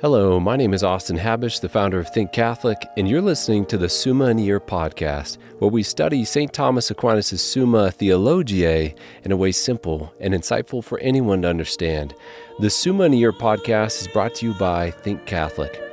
Hello, my name is Austin Habish, the founder of Think Catholic, and you're listening to the Summa podcast, where we study St. Thomas Aquinas' Summa Theologiae in a way simple and insightful for anyone to understand. The Summa podcast is brought to you by Think Catholic.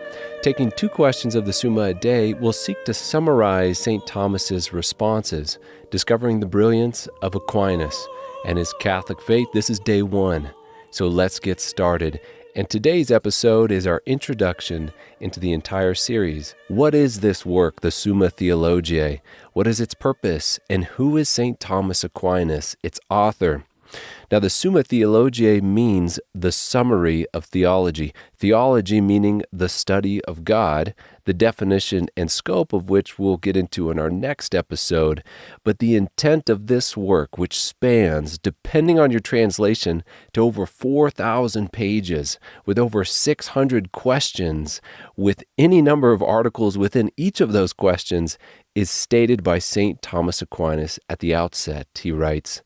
Taking 2 questions of the Summa a day, we'll seek to summarize St. Thomas's responses, discovering the brilliance of Aquinas and his Catholic faith. This is day 1, so let's get started. And today's episode is our introduction into the entire series. What is this work, the Summa Theologiae? What is its purpose? And who is St. Thomas Aquinas, its author? Now, the Summa Theologiae means the summary of theology. Theology meaning the study of God, the definition and scope of which we'll get into in our next episode. But the intent of this work, which spans, depending on your translation, to over 4,000 pages, with over 600 questions, with any number of articles within each of those questions, is stated by St. Thomas Aquinas at the outset. He writes,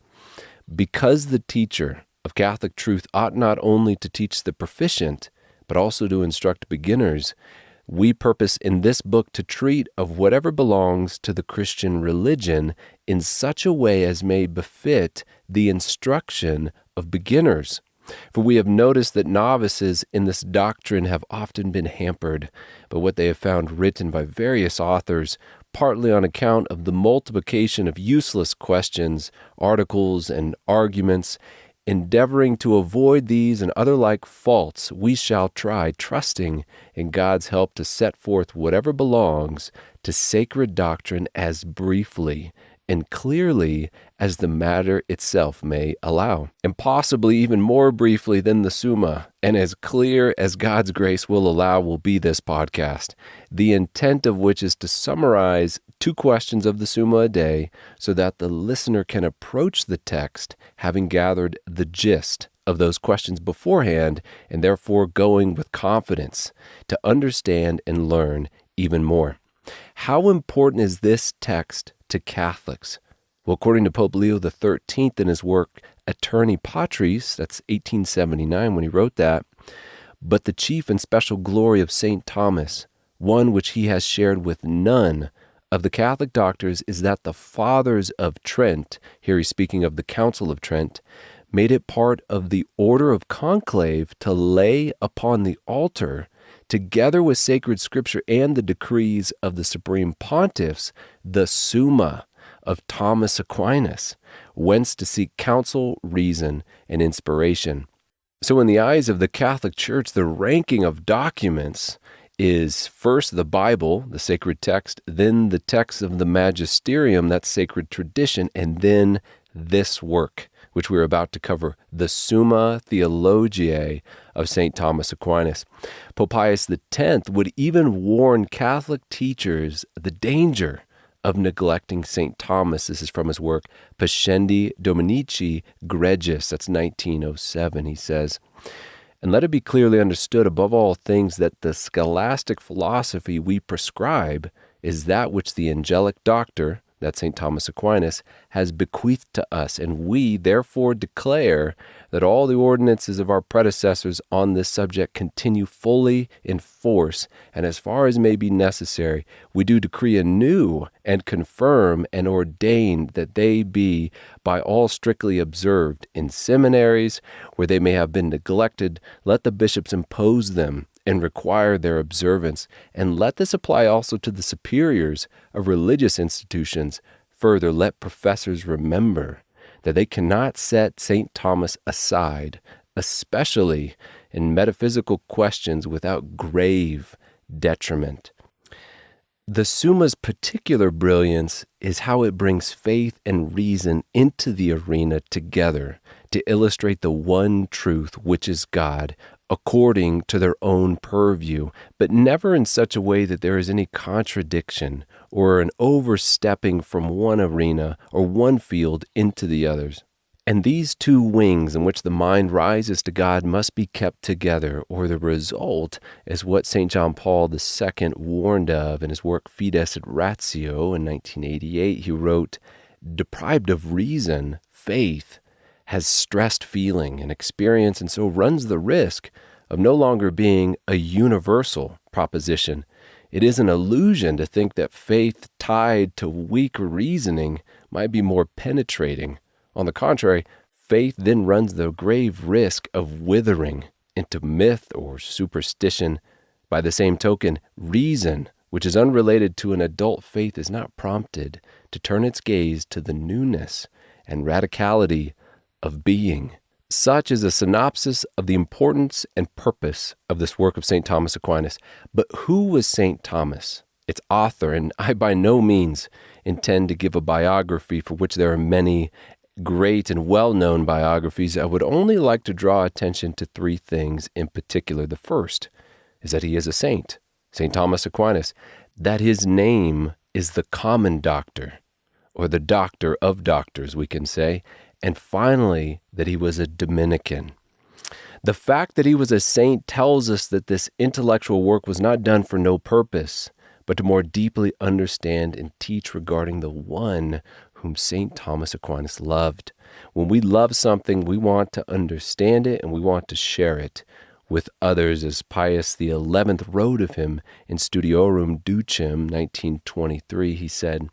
"Because the teacher of Catholic truth ought not only to teach the proficient, but also to instruct beginners, we purpose in this book to treat of whatever belongs to the Christian religion in such a way as may befit the instruction of beginners. For we have noticed that novices in this doctrine have often been hampered by what they have found written by various authors, partly on account of the multiplication of useless questions, articles, and arguments. Endeavoring to avoid these and other like faults, we shall try, trusting in God's help, to set forth whatever belongs to sacred doctrine as briefly and clearly as the matter itself may allow, and possibly even more briefly than the Summa, and as clear as God's grace will allow will be this podcast, the intent of which is to summarize 2 questions of the Summa a day so that the listener can approach the text having gathered the gist of those questions beforehand, and therefore going with confidence to understand and learn even more." How important is this text to Catholics? Well, according to Pope Leo XIII in his work Aeterni Patris, that's 1879 when he wrote that, "But the chief and special glory of St. Thomas, one which he has shared with none of the Catholic doctors, is that the Fathers of Trent," here he's speaking of the Council of Trent, "made it part of the order of conclave to lay upon the altar, together with sacred scripture and the decrees of the supreme pontiffs, the Summa of Thomas Aquinas, whence to seek counsel, reason, and inspiration." So in the eyes of the Catholic Church, the ranking of documents is first the Bible, the sacred text, then the text of the magisterium, that's sacred tradition, and then this work, which we're about to cover, the Summa Theologiae of St. Thomas Aquinas. Pope Pius X would even warn Catholic teachers the danger of neglecting St. Thomas. This is from his work, Pascendi Dominici Gregis, that's 1907, he says, "And let it be clearly understood above all things that the scholastic philosophy we prescribe is that which the angelic doctor," that's St. Thomas Aquinas, "has bequeathed to us, and we therefore declare that all the ordinances of our predecessors on this subject continue fully in force, and as far as may be necessary, we do decree anew and confirm and ordain that they be by all strictly observed. In seminaries, where they may have been neglected, let the bishops impose them and require their observance, and let this apply also to the superiors of religious institutions. Further, let professors remember that they cannot set St. Thomas aside, especially in metaphysical questions, without grave detriment." The Summa's particular brilliance is how it brings faith and reason into the arena together to illustrate the one truth, which is God, according to their own purview, but never in such a way that there is any contradiction or an overstepping from one arena or one field into the others. And these 2 wings in which the mind rises to God must be kept together, or the result is what St. John Paul II warned of in his work Fides et Ratio in 1988. He wrote, "Deprived of reason, faith has stressed feeling and experience, and so runs the risk of no longer being a universal proposition. It is an illusion to think that faith tied to weak reasoning might be more penetrating. On the contrary, faith then runs the grave risk of withering into myth or superstition. By the same token, reason, which is unrelated to an adult faith, is not prompted to turn its gaze to the newness and radicality of being. Such is a synopsis of the importance and purpose of this work of St. Thomas Aquinas. But who was St. Thomas, its author? And I by no means intend to give a biography, for which there are many great and well-known biographies. I would only like to draw attention to three things in particular. The first is that he is a saint, St. Thomas Aquinas, that his name is the common doctor, or the doctor of doctors, we can say, and finally, that he was a Dominican. The fact that he was a saint tells us that this intellectual work was not done for no purpose, but to more deeply understand and teach regarding the one whom St. Thomas Aquinas loved. When we love something, we want to understand it and we want to share it with others, as Pius XI wrote of him in Studiorum Ducem, 1923. He said,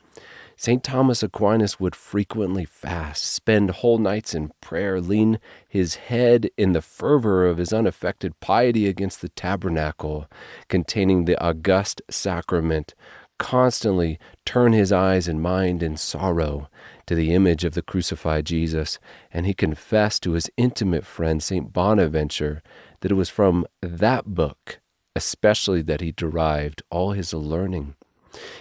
St. Thomas Aquinas would frequently fast, spend whole nights in prayer, lean his head in the fervor of his unaffected piety against the tabernacle containing the august sacrament, constantly turn his eyes and mind in sorrow to the image of the crucified Jesus, and he confessed to his intimate friend St. Bonaventure that it was from that book especially that he derived all his learning.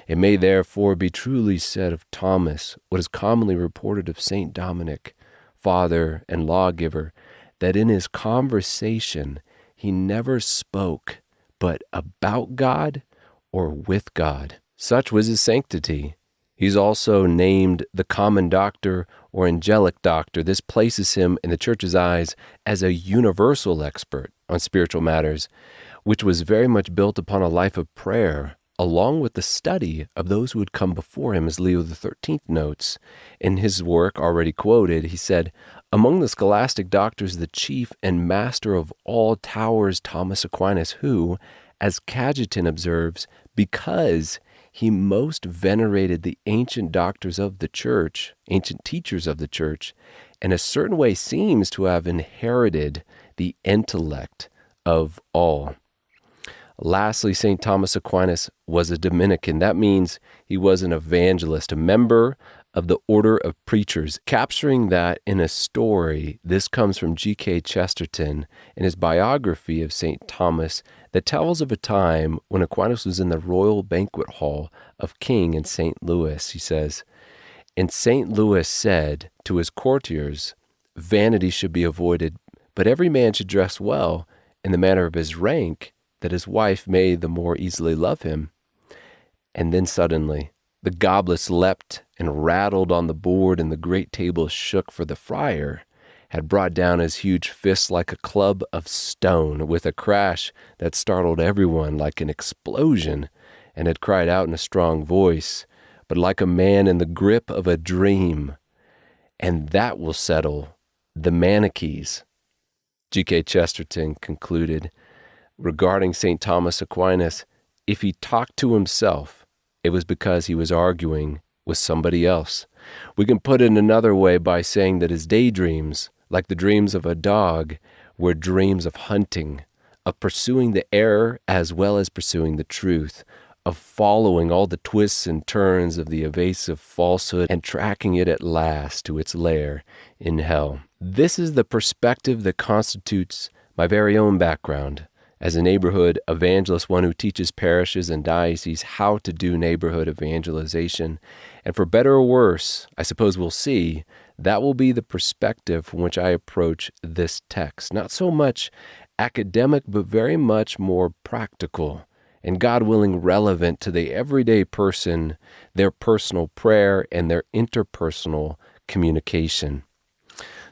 It may therefore be truly said of Thomas, what is commonly reported of St. Dominic, father and lawgiver, that in his conversation he never spoke but about God or with God. Such was his sanctity. He's also named the common doctor or angelic doctor. This places him in the Church's eyes as a universal expert on spiritual matters, which was very much built upon a life of prayer, along with the study of those who had come before him, as Leo XIII notes. In his work already quoted, he said, among the scholastic doctors, the chief and master of all towers Thomas Aquinas, who, as Cajetan observes, because he most venerated the ancient doctors of the Church, ancient teachers of the Church, in a certain way seems to have inherited the intellect of all. Lastly, St. Thomas Aquinas was a Dominican. That means he was an evangelist, a member of the order of preachers. Capturing that in a story, this comes from G.K. Chesterton in his biography of St. Thomas that tells of a time when Aquinas was in the royal banquet hall of King in St. Louis. He says, and St. Louis said to his courtiers, vanity should be avoided, but every man should dress well in the manner of his rank, that his wife may the more easily love him. And then suddenly the goblets leapt and rattled on the board, and the great table shook, for the friar had brought down his huge fist like a club of stone, with a crash that startled everyone like an explosion, and had cried out in a strong voice, but like a man in the grip of a dream, and that will settle the Manichees. G.K. Chesterton concluded, regarding St. Thomas Aquinas, if he talked to himself, it was because he was arguing with somebody else. We can put it another way by saying that his daydreams, like the dreams of a dog, were dreams of hunting, of pursuing the error as well as pursuing the truth, of following all the twists and turns of the evasive falsehood and tracking it at last to its lair in hell. This is the perspective that constitutes my very own background as a neighborhood evangelist, one who teaches parishes and dioceses how to do neighborhood evangelization. And for better or worse, I suppose we'll see, that will be the perspective from which I approach this text. Not so much academic, but very much more practical and, God willing, relevant to the everyday person, their personal prayer, and their interpersonal communication.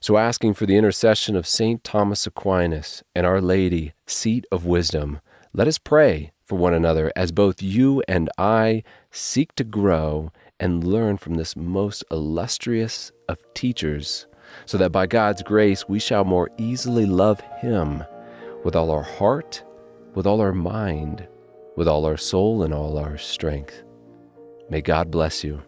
So asking for the intercession of St. Thomas Aquinas and Our Lady, Seat of Wisdom, let us pray for one another as both you and I seek to grow and learn from this most illustrious of teachers, so that by God's grace we shall more easily love Him with all our heart, with all our mind, with all our soul, and all our strength. May God bless you.